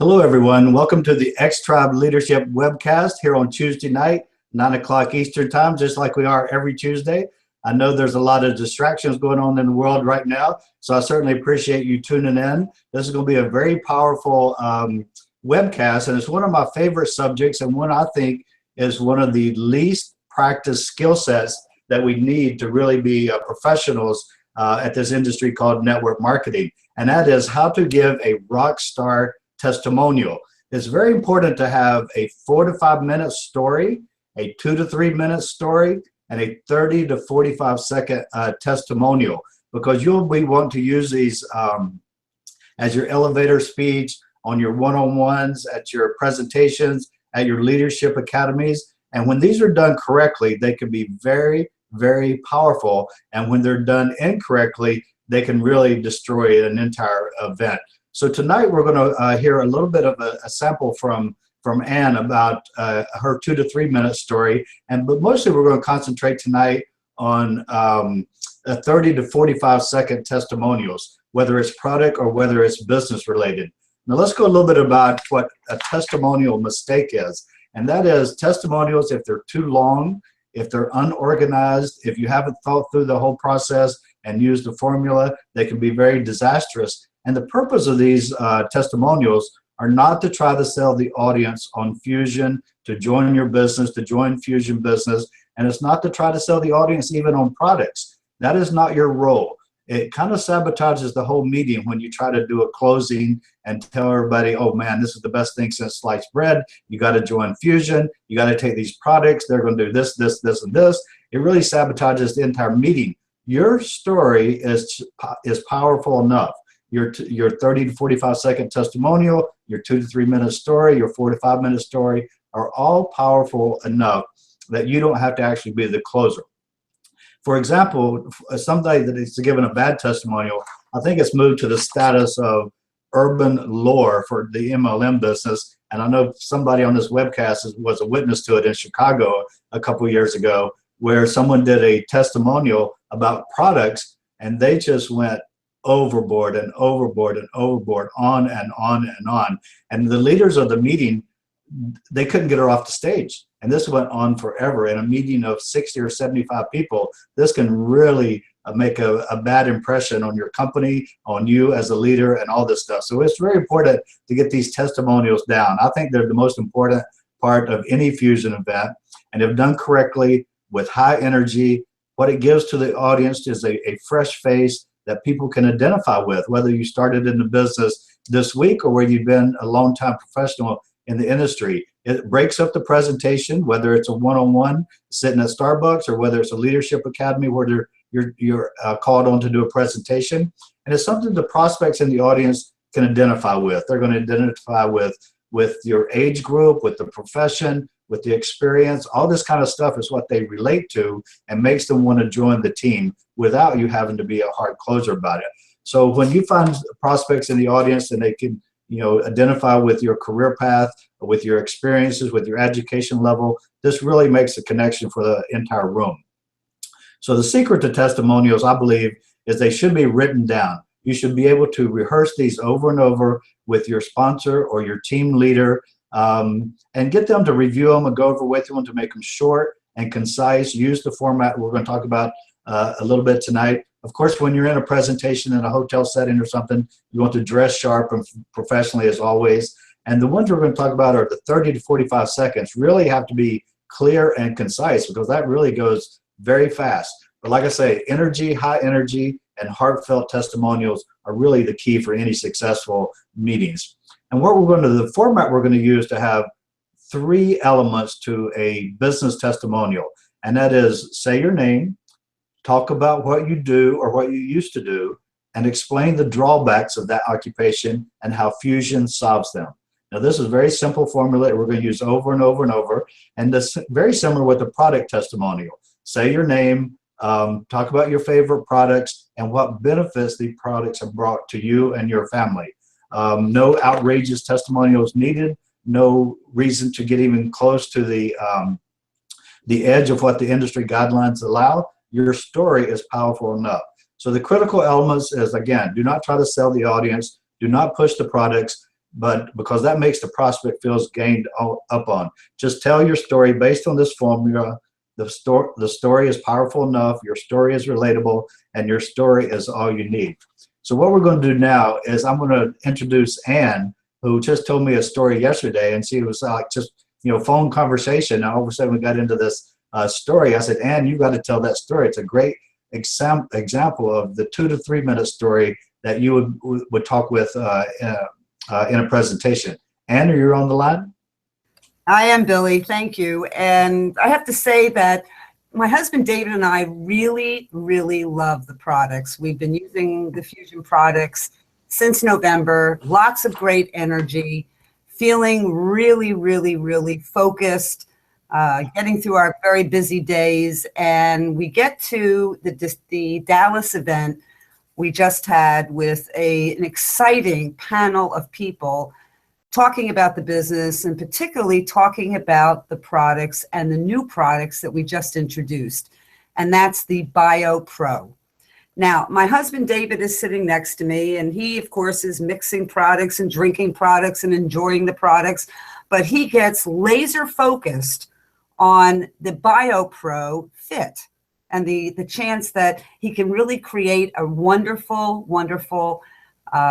Hello, everyone. Welcome to the X-Tribe Leadership Webcast here on Tuesday night, 9 o'clock Eastern Time, just like we are every Tuesday. I know there's a lot of distractions going on in the world right now, so I certainly appreciate you tuning in. This is going to be a very powerful webcast, and it's one of my favorite subjects and one I think is one of the least practiced skill sets that we need to really be professionals at this industry called network marketing, and that is how to give a rock star testimonial. It's very important to have a 4 to 5 minute story, a 2 to 3 minute story, and a 30 to 45 second testimonial, because you'll be wanting to use these as your elevator speech, on your one-on-ones, at your presentations, at your leadership academies. And when these are done correctly, they can be very, very powerful. And when they're done incorrectly, they can really destroy an entire event. So tonight we're going to hear a little bit of a sample from Ann about her 2 to 3 minute story, but mostly we're going to concentrate tonight on 30 to 45 second testimonials, whether it's product or whether it's business related. Now let's go a little bit about what a testimonial mistake is, and that is testimonials, if they're too long, if they're unorganized, if you haven't thought through the whole process and used the formula, they can be very disastrous. And the purpose of these testimonials are not to try to sell the audience on Fusion, to join your business, to join Fusion business, and it's not to try to sell the audience even on products. That is not your role. It kind of sabotages the whole meeting when you try to do a closing and tell everybody, oh man, this is the best thing since sliced bread. You got to join Fusion. You got to take these products. They're going to do this, this, this, and this. It really sabotages the entire meeting. Your story is powerful enough. Your 30 to 45 second testimonial, your 2 to 3 minute story, your 4 to 5 minute story are all powerful enough that you don't have to actually be the closer. For example, somebody that is given a bad testimonial, I think it's moved to the status of urban lore for the MLM business. And I know somebody on this webcast was a witness to it in Chicago a couple of years ago, where someone did a testimonial about products and they just went overboard and overboard and overboard, on and on and on. And the leaders of the meeting, they couldn't get her off the stage. And this went on forever. In a meeting of 60 or 75 people, this can really make a bad impression on your company, on you as a leader, and all this stuff. So it's very important to get these testimonials down. I think they're the most important part of any Fusion event. And if done correctly, with high energy, what it gives to the audience is a fresh face that people can identify with, whether you started in the business this week or whether you've been a long-time professional in the industry. It breaks up the presentation, whether it's a one-on-one sitting at Starbucks or whether it's a leadership academy where you're called on to do a presentation. And it's something the prospects in the audience can identify with. They're going to identify with your age group, with the profession, with the experience. All this kind of stuff is what they relate to and makes them want to join the team without you having to be a hard closer about it. So when you find prospects in the audience and they can identify with your career path, with your experiences, with your education level, this really makes a connection for the entire room. So the secret to testimonials, I believe, is they should be written down. You should be able to rehearse these over and over with your sponsor or your team leader, and get them to review them and go over with them to make them short and concise. Use the format we're going to talk about a little bit tonight. Of course, when you're in a presentation in a hotel setting or something, you want to dress sharp and professionally as always. And the ones we're going to talk about are the 30 to 45 seconds. Really have to be clear and concise because that really goes very fast. But like I say, energy, high energy, and heartfelt testimonials are really the key for any successful meetings. And the format we're going to use to have 3 elements to a business testimonial. And that is, say your name, talk about what you do or what you used to do, and explain the drawbacks of that occupation and how Fusion solves them. Now, this is a very simple formula that we're going to use over and over and over. And this is very similar with the product testimonial. Say your name, talk about your favorite products and what benefits the products have brought to you and your family. No outrageous testimonials needed. No reason to get even close to the edge of what the industry guidelines allow. Your story is powerful enough. So the critical elements is, again, do not try to sell the audience. Do not push the products. but because that makes the prospect feels gained up on. Just tell your story based on this formula. The story is powerful enough, your story is relatable, and your story is all you need. So what we're going to do now is I'm going to introduce Ann, who just told me a story yesterday, and she was like just, phone conversation. And all of a sudden we got into this story. I said, Ann, you got to tell that story. It's a great example of the 2 to 3 minute story that you would talk with in a presentation. Ann, are you on the line? I am, Billy. Thank you. And I have to say that my husband, David, and I really, really love the products. We've been using the Fusion products since November. Lots of great energy, feeling really, really, really focused, getting through our very busy days. And we get to the Dallas event we just had with an exciting panel of people talking about the business and particularly talking about the products and the new products that we just introduced. And that's the Bio Pro. Now, my husband, David, is sitting next to me, and he, of course, is mixing products and drinking products and enjoying the products, but he gets laser focused on the Bio Pro Fit and the chance that he can really create a wonderful, wonderful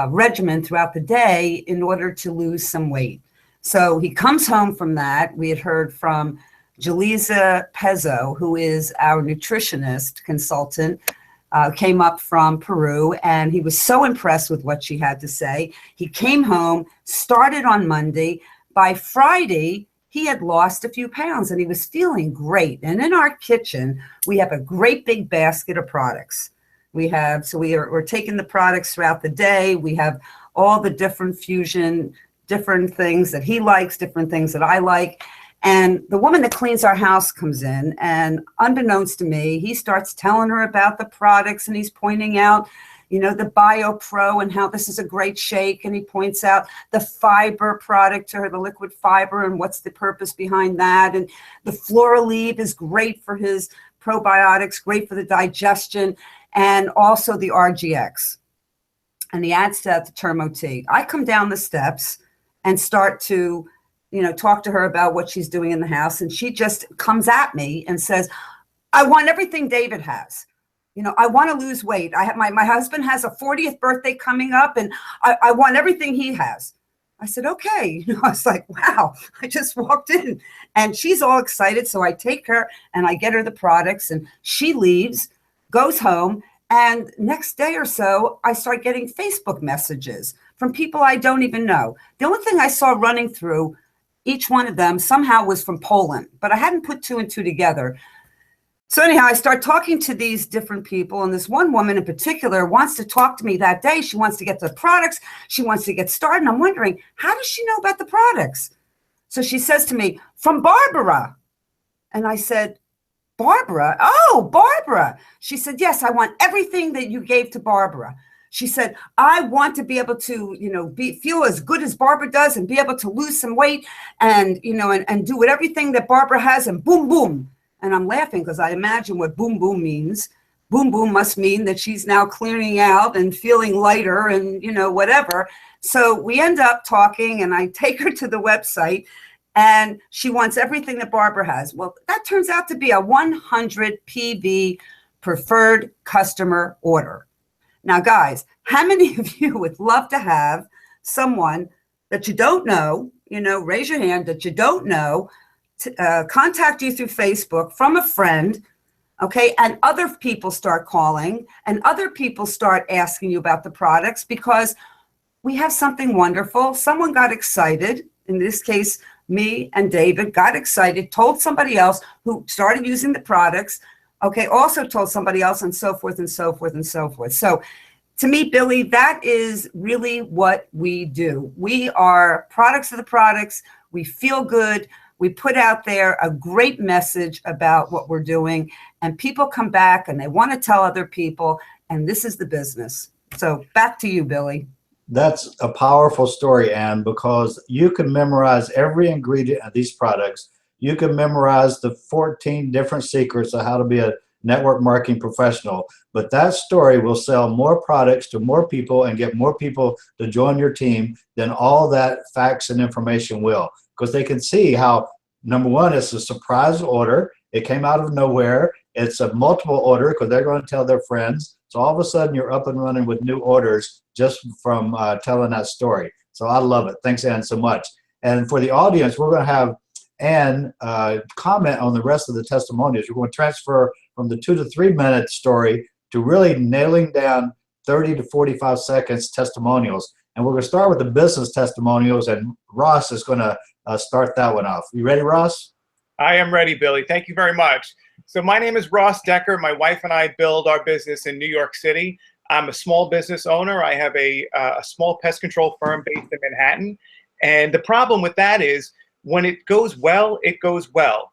regimen throughout the day in order to lose some weight. So he comes home from that. We had heard from Jaliza Pezzo, who is our nutritionist consultant, came up from Peru, and he was so impressed with what she had to say. He came home, started on Monday. By Friday, he had lost a few pounds and he was feeling great. And in our kitchen, we have a great big basket of products. We're taking the products throughout the day. We have all the different Fusion, different things that he likes, different things that I like. And the woman that cleans our house comes in, and unbeknownst to me, he starts telling her about the products, and he's pointing out, the Bio Pro and how this is a great shake. And he points out the fiber product to her, the liquid fiber, and what's the purpose behind that. And the Floraleve is great for his probiotics, great for the digestion, and also the RGX. And he adds to that the Termo T. I come down the steps and start to, talk to her about what she's doing in the house. And she just comes at me and says, I want everything David has. I want to lose weight. I have my husband has a 40th birthday coming up, and I want everything he has. I said, okay. I was like, wow, I just walked in and she's all excited. So I take her and I get her the products, and she leaves, goes home. And next day or so, I start getting Facebook messages from people I don't even know. The only thing I saw running through each one of them somehow was from Poland, but I hadn't put 2 and 2 together. So anyhow, I start talking to these different people, and this one woman in particular wants to talk to me that day. She wants to get the products. She wants to get started. And I'm wondering, how does she know about the products? So she says to me, from Barbara. And I said, Barbara? Oh, Barbara. She said, yes, I want everything that you gave to Barbara. She said, I want to be able to, feel as good as Barbara does and be able to lose some weight and, and do everything that Barbara has, and boom, boom. And I'm laughing because I imagine what boom, boom means. Boom, boom must mean that she's now clearing out and feeling lighter and, whatever. So we end up talking, and I take her to the website, and she wants everything that Barbara has. Well, that turns out to be a 100 PV preferred customer order. Now, guys, how many of you would love to have someone that you don't know, raise your hand, that you don't know, contact you through Facebook from a friend, okay, and other people start calling and other people start asking you about the products because we have something wonderful. Someone got excited. In this case, me and David got excited, told somebody else who started using the products, okay, also told somebody else, and so forth and so forth and so forth. So to me, Billy, that is really what we do. We are products of the products. We feel good. We put out there a great message about what we're doing, and people come back and they want to tell other people, and this is the business. So back to you, Billy. That's a powerful story, Ann, because you can memorize every ingredient of these products. You can memorize the 14 different secrets of how to be a network marketing professional. but that story will sell more products to more people and get more people to join your team than all that facts and information will, because they can see how, number one, it's a surprise order. It came out of nowhere. It's a multiple order because they're going to tell their friends. So all of a sudden you're up and running with new orders just from telling that story. So I love it. Thanks, Ann, so much. And for the audience, we're going to have Ann comment on the rest of the testimonials. We're going to transfer from the 2 to 3 minute story to really nailing down 30 to 45 seconds testimonials. And we're going to start with the business testimonials, and Ross is going to start that one off. You ready, Ross? I am ready, Billy. Thank you very much. So my name is Ross Decker. My wife and I build our business in New York City. I'm a small business owner. I have a small pest control firm based in Manhattan. And the problem with that is when it goes well, it goes well.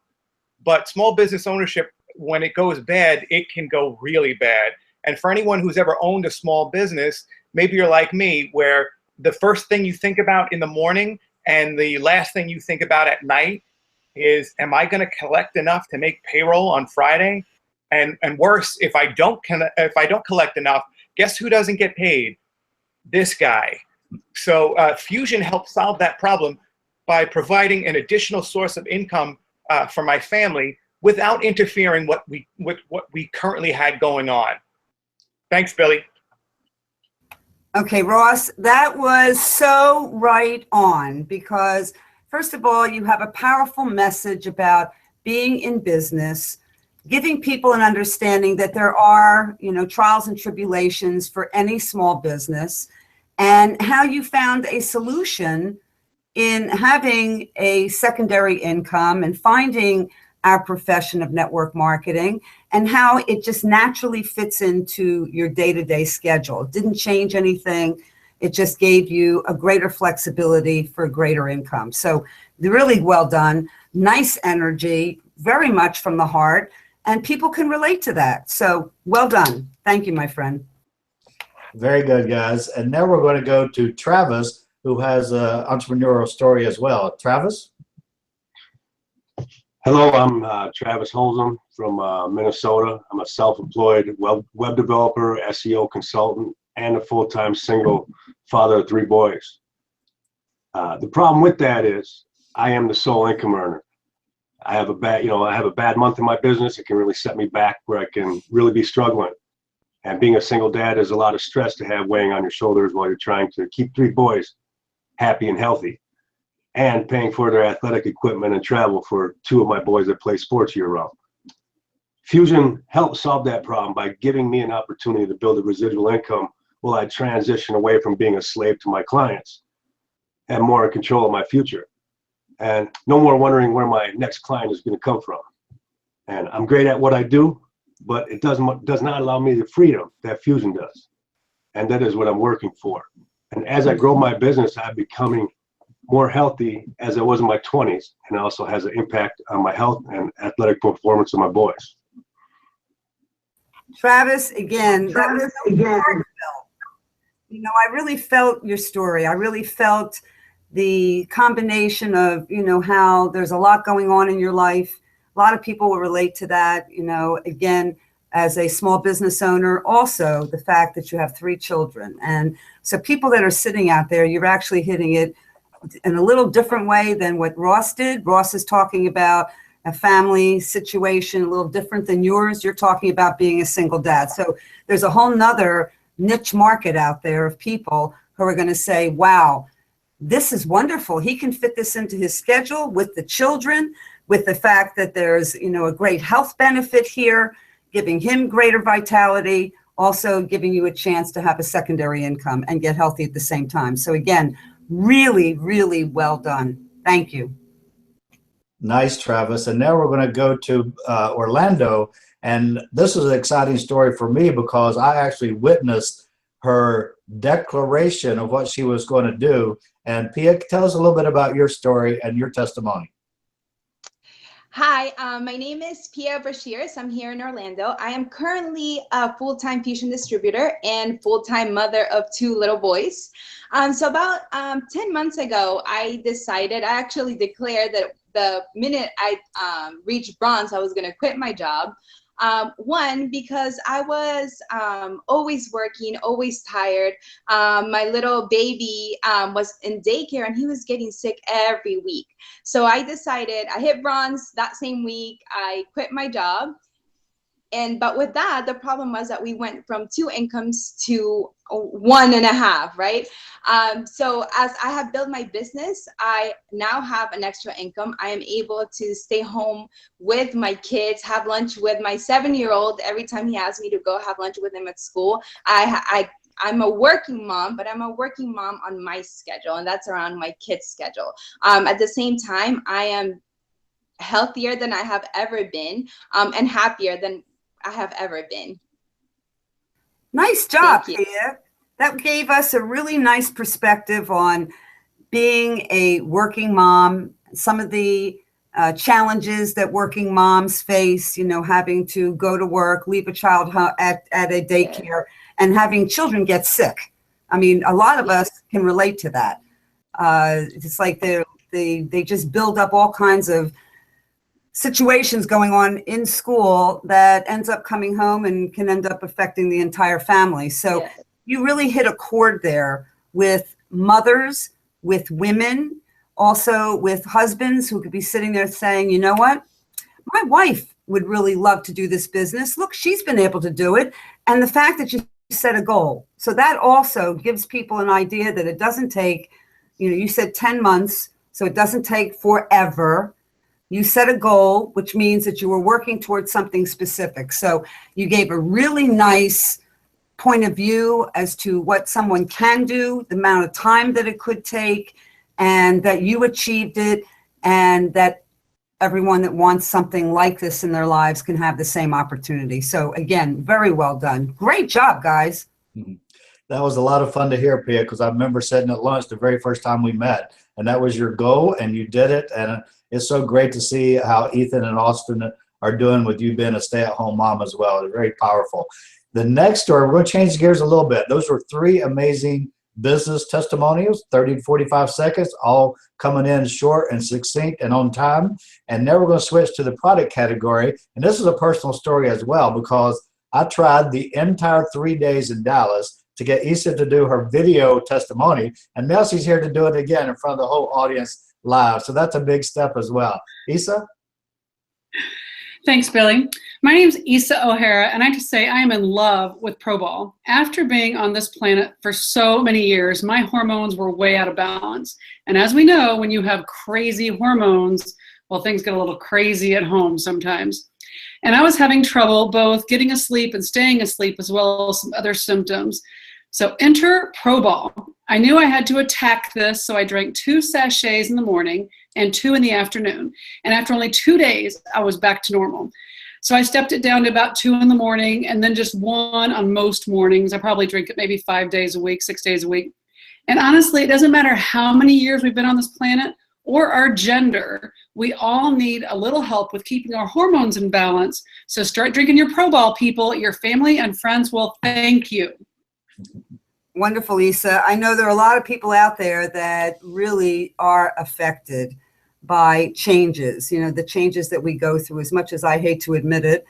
But small business ownership, when it goes bad, it can go really bad. And for anyone who's ever owned a small business, maybe you're like me, where the first thing you think about in the morning and the last thing you think about at night is, am I going to collect enough to make payroll on Friday? And worse, if I don't collect enough, guess who doesn't get paid? This guy. So Fusion helped solve that problem by providing an additional source of income for my family without interfering with what we currently had going on. Thanks, Billy. Okay, Ross, that was so right on, because first of all, you have a powerful message about being in business, giving people an understanding that there are, trials and tribulations for any small business, and how you found a solution in having a secondary income and finding our profession of network marketing, and how it just naturally fits into your day-to-day schedule. It didn't change anything. It just gave you a greater flexibility for greater income. So really well done. Nice energy, very much from the heart, and people can relate to that. So well done. Thank you, my friend. Very good, guys. And now we're going to go to Travis, who has an entrepreneurial story as well. Travis? Hello, I'm Travis Holzum from Minnesota. I'm a self-employed web developer, SEO consultant, and a full-time single father of 3 boys. The problem with that is I am the sole income earner. I have a bad month in my business. It can really set me back where I can really be struggling. And being a single dad is a lot of stress to have weighing on your shoulders while you're trying to keep 3 boys happy and healthy, and paying for their athletic equipment and travel for 2 of my boys that play sports year-round. Fusion helped solve that problem by giving me an opportunity to build a residual income while I transition away from being a slave to my clients and more in control of my future. And no more wondering where my next client is going to come from. And I'm great at what I do, but it does not allow me the freedom that Fusion does. And that is what I'm working for. And as I grow my business, I'm becoming more healthy as I was in my 20s, and it also has an impact on my health and athletic performance of my boys. Travis, again, heartfelt. I really felt your story. I really felt the combination of, how there's a lot going on in your life. A lot of people will relate to that, again, as a small business owner, also the fact that you have 3 children. And so people that are sitting out there, you're actually hitting it in a little different way than what Ross did. Ross is talking about a family situation a little different than yours. You're talking about being a single dad. So there's a whole nother niche market out there of people who are going to say, wow, this is wonderful. He can fit this into his schedule with the children, with the fact that there's, a great health benefit here, giving him greater vitality, also giving you a chance to have a secondary income and get healthy at the same time. So again, really, really well done. Thank you. Nice, Travis. And now we're going to go to Orlando. And this is an exciting story for me because I actually witnessed her declaration of what she was going to do. And Pia, tell us a little bit about your story and your testimony. Hi, my name is Pia Brashears. I'm here in Orlando. I am currently a full-time Fusion distributor and full-time mother of 2 little boys. So about 10 months ago, I actually declared that the minute I reached bronze, I was going to quit my job. One, because I was always working, always tired. My little baby was in daycare and he was getting sick every week. So I decided, I hit bronze that same week. I quit my job. But with that, the problem was that we went from 2 incomes to 1.5, right? So as I have built my business, I now have an extra income. I am able to stay home with my kids, have lunch with my 7-year-old every time he asks me to go have lunch with him at school. I'm a working mom, but I'm a working mom on my schedule, and that's around my kids' schedule. At the same time, I am healthier than I have ever been, and happier than I have ever been. Nice job, Pia. That gave us a really nice perspective on being a working mom, some of the challenges that working moms face, you know, having to go to work, leave a child at a daycare, and having children get sick. I mean, a lot of us can relate to that. It's like they just build up all kinds of situations going on in school that ends up coming home and can end up affecting the entire family. So you really hit a chord there with mothers, with women, also with husbands who could be sitting there saying, you know what, my wife would really love to do this business. Look, she's been able to do it. And the fact that you set a goal. So that also gives people an idea that it doesn't take, you know, you said 10 months, so it doesn't take forever. You set a goal, which means that you were working towards something specific. So you gave a really nice point of view as to what someone can do, the amount of time that it could take, and that you achieved it, and that everyone that wants something like this in their lives can have the same opportunity. So again, very well done. Great job, guys. That was a lot of fun to hear, Pia, because I remember sitting at lunch the very first time we met, and that was your goal, and you did it. And it's so great to see how Ethan and Austin are doing with you being a stay-at-home mom as well. It's very powerful. The next story, we're going to change gears a little bit. Those were 3 amazing business testimonials, 30 to 45 seconds, all coming in short and succinct and on time. And now we're going to switch to the product category. And this is a personal story as well, because I tried the entire 3 days in Dallas to get Issa to do her video testimony. And now she's here to do it again in front of the whole audience live. So that's a big step as well. Issa? Thanks, Billy. My name is Issa O'Hara, and I have to say I am in love with Pro Ball. After being on this planet for so many years, my hormones were way out of balance. And as we know, when you have crazy hormones, well, things get a little crazy at home sometimes. And I was having trouble both getting asleep and staying asleep, as well as some other symptoms. So enter Pro Ball. I knew I had to attack this, so I drank 2 sachets in the morning and 2 in the afternoon. And after only 2 days, I was back to normal. So I stepped it down to about 2 in the morning and then just 1 on most mornings. I probably drink it maybe 5 days a week, 6 days a week. And honestly, it doesn't matter how many years we've been on this planet or our gender, we all need a little help with keeping our hormones in balance. So start drinking your Pro Ball, people. Your family and friends will thank you. Wonderful, Issa. I know there are a lot of people out there that really are affected by changes, you know, the changes that we go through. As much as I hate to admit it,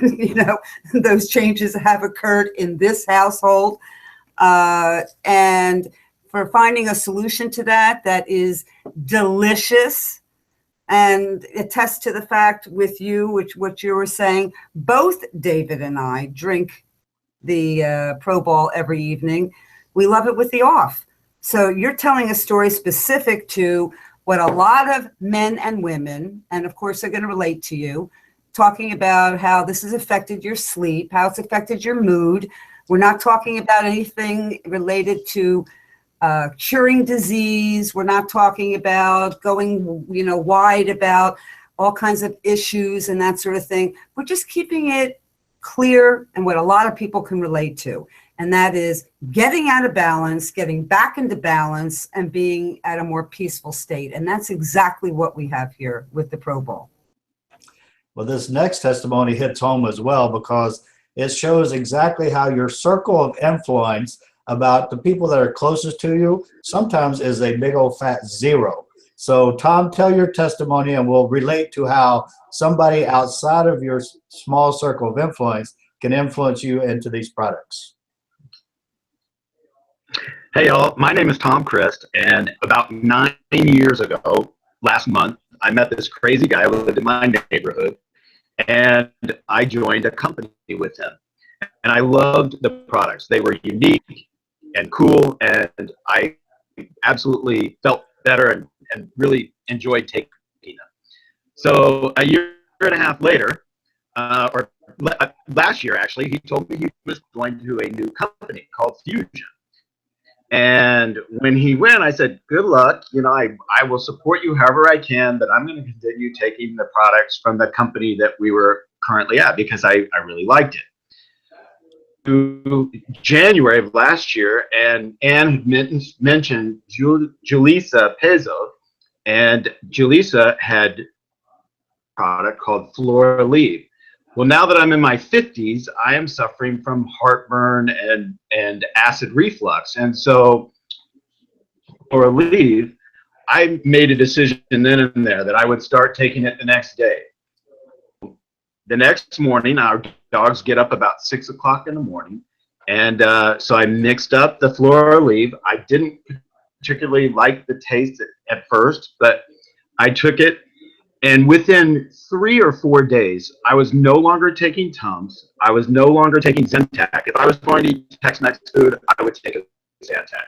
you know, those changes have occurred in this household. And for finding a solution to that, that is delicious, and attest to the fact with you, which what you were saying, both David and I drink the Pro Ball every evening. We love it with the off. So you're telling a story specific to what a lot of men and women, and of course they're going to relate to you, talking about how this has affected your sleep, how it's affected your mood. We're not talking about anything related to curing disease. We're not talking about going, you know, wide about all kinds of issues and that sort of thing. We're just keeping it clear and what a lot of people can relate to. And that is getting out of balance, getting back into balance, and being at a more peaceful state. And that's exactly what we have here with the Pro Ball. Well, this next testimony hits home as well, because it shows exactly how your circle of influence about the people that are closest to you sometimes is a big old fat 0. So Tom, tell your testimony and we'll relate to how somebody outside of your small circle of influence can influence you into these products. Hey y'all, my name is Tom Christ, and about 9 years ago, last month, I met this crazy guy who lived in my neighborhood, and I joined a company with him. And I loved the products. They were unique and cool, and I absolutely felt better and really enjoyed taking them. So a year and a half later, last year actually, he told me he was going to a new company called Fusion. And when he went, I said, good luck. You know, I will support you however I can, but I'm going to continue taking the products from the company that we were currently at because I really liked it. To January of last year, and Anne mentioned Julissa Pezzo, and Julissa had a product called Flora Leave. Well, now that I'm in my 50s, I am suffering from heartburn and acid reflux. And so for Leave, I made a decision then and there that I would start taking it the next day. The next morning, our dogs get up about 6 o'clock in the morning. And so I mixed up the Flora Leave. I didn't particularly like the taste at first, but I took it. And within 3 or 4 days, I was no longer taking Tums. I was no longer taking Zentak. If I was going to eat Tex-Mex food, I would take a Zentak.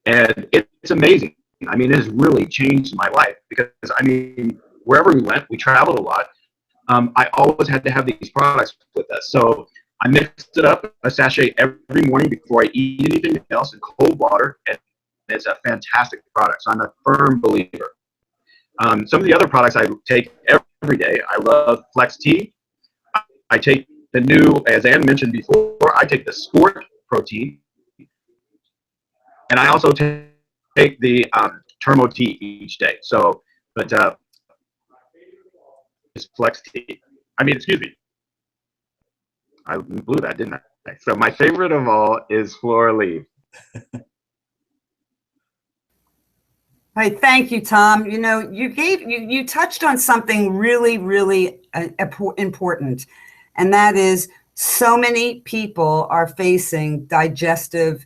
And it's amazing. I mean, it has really changed my life because, I mean, wherever we went, we traveled a lot. I always had to have these products with us. So I mixed it up, a sachet every morning before I eat anything else in cold water. And it's a fantastic product. So I'm a firm believer. Some of the other products I take every day, I love Flex Tea. I take the new, as Ann mentioned before, I take the Sport Protein. And I also take the Termo Tea each day. So, but it's Flex Tea. I mean, excuse me. I blew that, didn't I? So my favorite of all is Flora Leave. Hey, thank you, Tom. You know, you touched on something really, really important, and that is so many people are facing digestive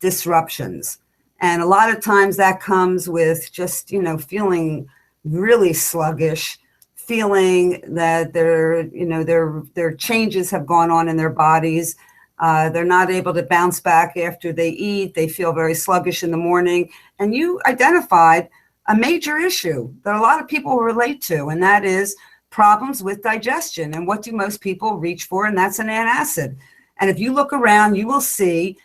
disruptions. And a lot of times that comes with just, you know, feeling really sluggish, feeling that their changes have gone on in their bodies. They're not able to bounce back after they eat. They feel very sluggish in the morning. And you identified a major issue that a lot of people relate to, and that is problems with digestion. And what do most people reach for? And that's an antacid. And if you look around, you will see,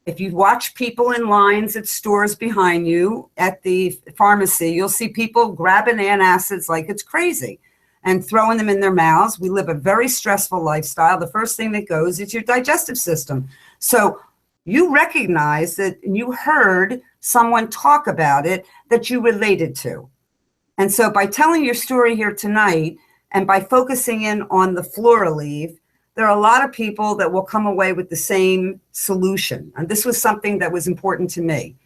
if you watch people in lines at stores behind you at the pharmacy, you'll see people grabbing antacids like it's crazy and throwing them in their mouths. We live a very stressful lifestyle. The first thing that goes is your digestive system. So you recognize that you heard someone talk about it that you related to. And so by telling your story here tonight and by focusing in on the Flora Leave, there are a lot of people that will come away with the same solution. And this was something that was important to me.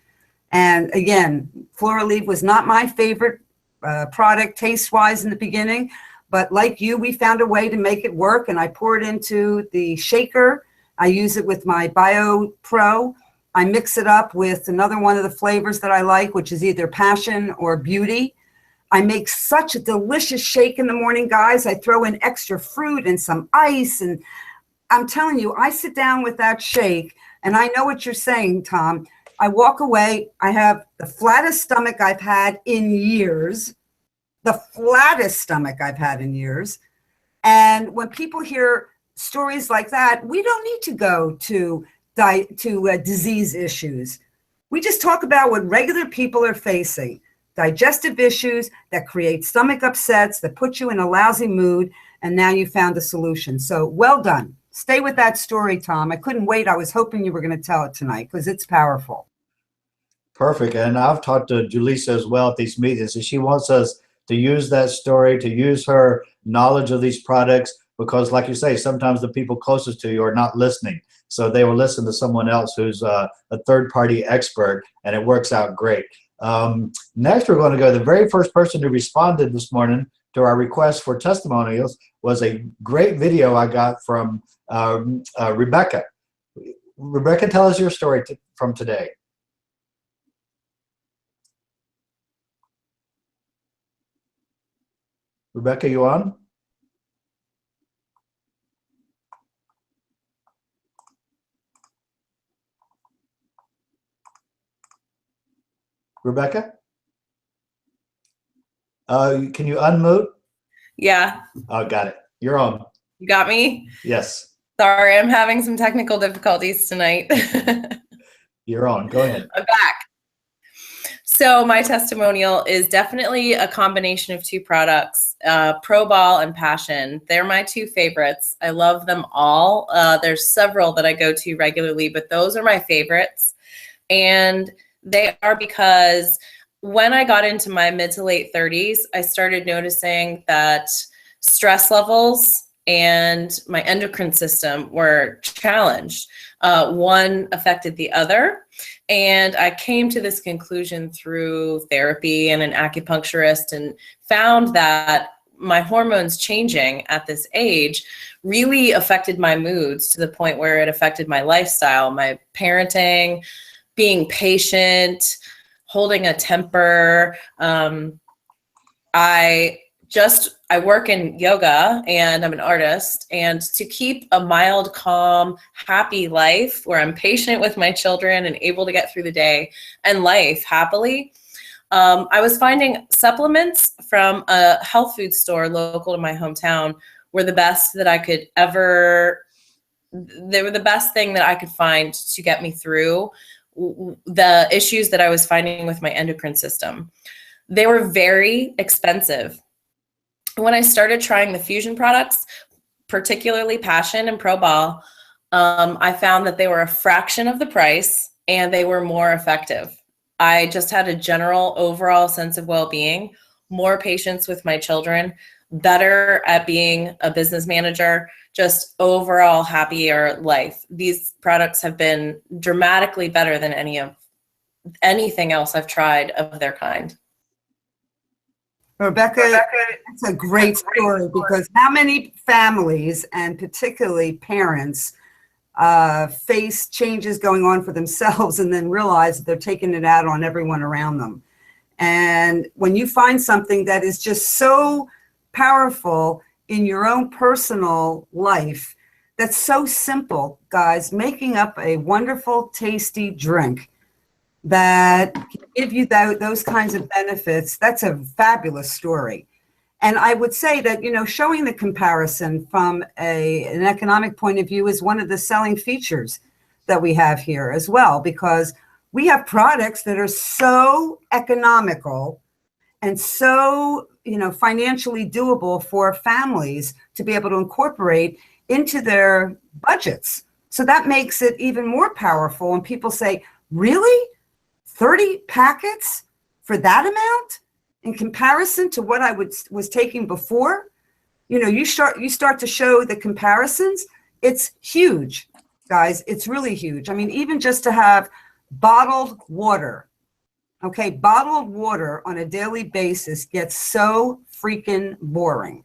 And again, Flora Leave was not my favorite product taste-wise in the beginning, but like you, we found a way to make it work, and I pour it into the shaker. I use it with my Bio Pro. I mix it up with another one of the flavors that I like, which is either Passion or Beauty. I make such a delicious shake in the morning, guys. I throw in extra fruit and some ice, and I'm telling you, I sit down with that shake, and I know what you're saying, Tom. I walk away, I have the flattest stomach I've had in years, the flattest stomach I've had in years. And when people hear stories like that, we don't need to go to disease issues. We just talk about what regular people are facing, digestive issues that create stomach upsets, that put you in a lousy mood, and now you found a solution. So well done. Stay with that story, Tom. I couldn't wait. I was hoping you were going to tell it tonight because it's powerful. Perfect. And I've talked to Julissa as well at these meetings, and she wants us to use that story, to use her knowledge of these products, because like you say, sometimes the people closest to you are not listening. So they will listen to someone else who's a third-party expert, and it works out great. Next, we're going to go. The very first person who responded this morning to our request for testimonials was a great video I got from Rebecca. Rebecca, tell us your story from today. Rebecca, you on? Rebecca? Can you unmute? Yeah. Oh, got it. You're on. You got me? Yes. Sorry, I'm having some technical difficulties tonight. You're on. Go ahead. I'm back. So my testimonial is definitely a combination of two products, Pro Ball and Passion. They're my two favorites. I love them all. There's several that I go to regularly, but those are my favorites. And they are because when I got into my mid to late 30s, I started noticing that stress levels and my endocrine system were challenged. One affected the other. And I came to this conclusion through therapy and an acupuncturist, and found that my hormones changing at this age really affected my moods to the point where it affected my lifestyle, my parenting, being patient, holding a temper. I work in yoga and I'm an artist, and to keep a mild, calm, happy life where I'm patient with my children and able to get through the day and life happily, I was finding supplements from a health food store local to my hometown were the best that I could ever, they were the best thing that I could find to get me through the issues that I was finding with my endocrine system. They were very expensive. When I started trying the fusion products, particularly Passion and Pro Ball, I found that they were a fraction of the price and they were more effective. I just had a general overall sense of well-being, more patience with my children, better at being a business manager, just overall happier life. These products have been dramatically better than anything else I've tried of their kind. Rebecca, that's a great story, because how many families, and particularly parents, face changes going on for themselves and then realize that they're taking it out on everyone around them. And when you find something that is just so powerful in your own personal life, that's so simple, guys, making up a wonderful, tasty drink that can give you those kinds of benefits, that's a fabulous story. And I would say that, you know, showing the comparison from an economic point of view is one of the selling features that we have here as well, because we have products that are so economical and so, you know, financially doable for families to be able to incorporate into their budgets. So that makes it even more powerful. And people say, really? 30 packets for that amount in comparison to what I was taking before? You know, you start to show the comparisons. It's huge, guys. It's really huge. I mean, even just to have bottled water, okay, bottled water on a daily basis gets so freaking boring.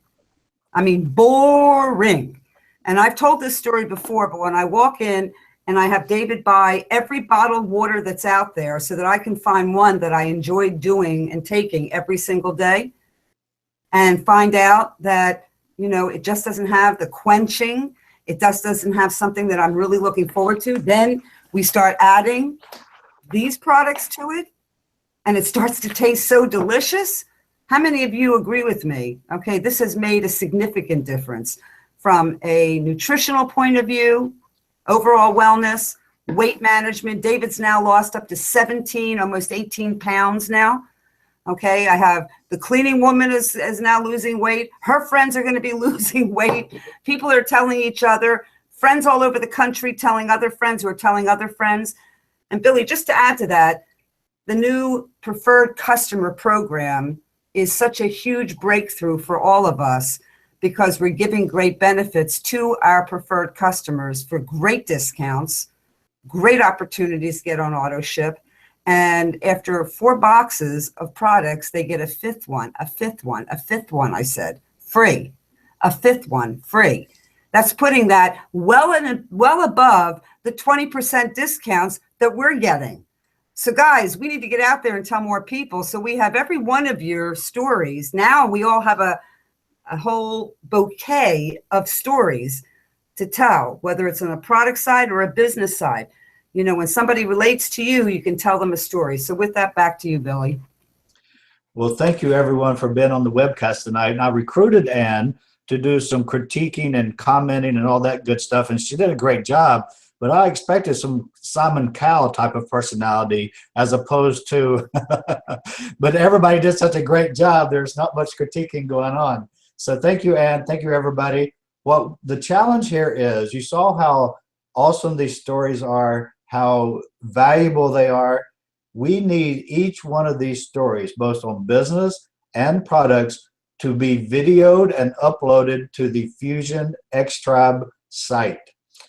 I mean, boring. And I've told this story before, but when I walk in and I have David buy every bottled water that's out there so that I can find one that I enjoy doing and taking every single day, and find out that, you know, it just doesn't have the quenching, it just doesn't have something that I'm really looking forward to, then we start adding these products to it and it starts to taste so delicious. How many of you agree with me? Okay, this has made a significant difference from a nutritional point of view, overall wellness, weight management. David's now lost up to 17, almost 18 pounds now. Okay, I have the cleaning woman is now losing weight. Her friends are going to be losing weight. People are telling each other, friends all over the country telling other friends who are telling other friends. And Billy, just to add to that, the new preferred customer program is such a huge breakthrough for all of us, because we're giving great benefits to our preferred customers for great discounts, great opportunities to get on auto ship, And after 4 boxes of products, they get a 5th one, a 5th one, a 5th one, I said, free, a 5th one, free. That's putting that well above the 20% discounts that we're getting. So guys, we need to get out there and tell more people. So we have every one of your stories. Now we all have a whole bouquet of stories to tell, whether it's on a product side or a business side. You know, when somebody relates to you, you can tell them a story. So with that, back to you, Billy. Well, thank you everyone for being on the webcast tonight. And I recruited Ann to do some critiquing and commenting and all that good stuff. And she did a great job, but I expected some Simon Cowell type of personality as opposed to, but everybody did such a great job. There's not much critiquing going on. So thank you, Ann. Thank you, everybody. Well, the challenge here is you saw how awesome these stories are, how valuable they are. We need each one of these stories, both on business and products, to be videoed and uploaded to the Fusion X Tribe site.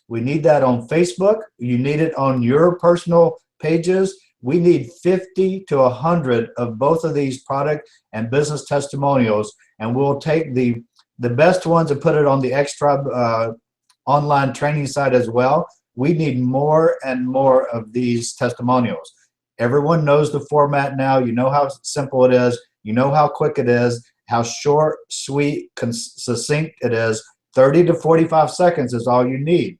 We need that on Facebook. You need it on your personal pages. We need 50 to 100 of both of these product and business testimonials, and we'll take the best ones and put it on the X Tribe online training site as well. We need more and more of these testimonials. Everyone knows the format now. You know how simple it is. You know how quick it is, how short, sweet, succinct it is. 30 to 45 seconds is all you need.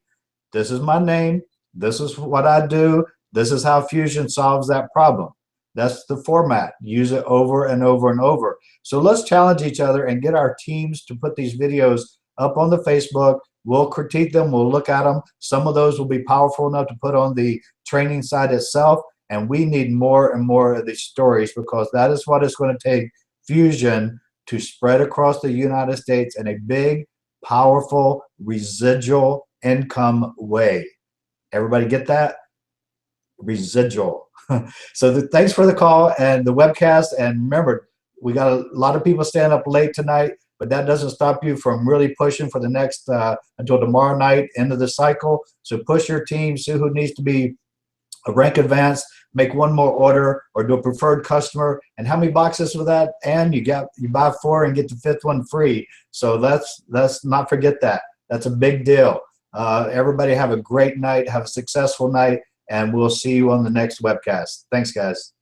This is my name. This is what I do. This is how Fusion solves that problem. That's the format. Use it over and over and over. So let's challenge each other and get our teams to put these videos up on the Facebook. We'll critique them. We'll look at them. Some of those will be powerful enough to put on the training site itself. And we need more and more of these stories, because that is what it's going to take Fusion to spread across the United States in a big, powerful, residual income way. Everybody get that? Residual. So thanks for the call and the webcast. And remember, we got a lot of people staying up late tonight, but that doesn't stop you from really pushing for the next, until tomorrow night, end of the cycle. So push your team, see who needs to be a rank advanced, make one more order, or do a preferred customer. And how many boxes for that? And you buy 4 and get the 5th one free. So let's not forget that. That's a big deal. Everybody have a great night, have a successful night, and we'll see you on the next webcast. Thanks, guys.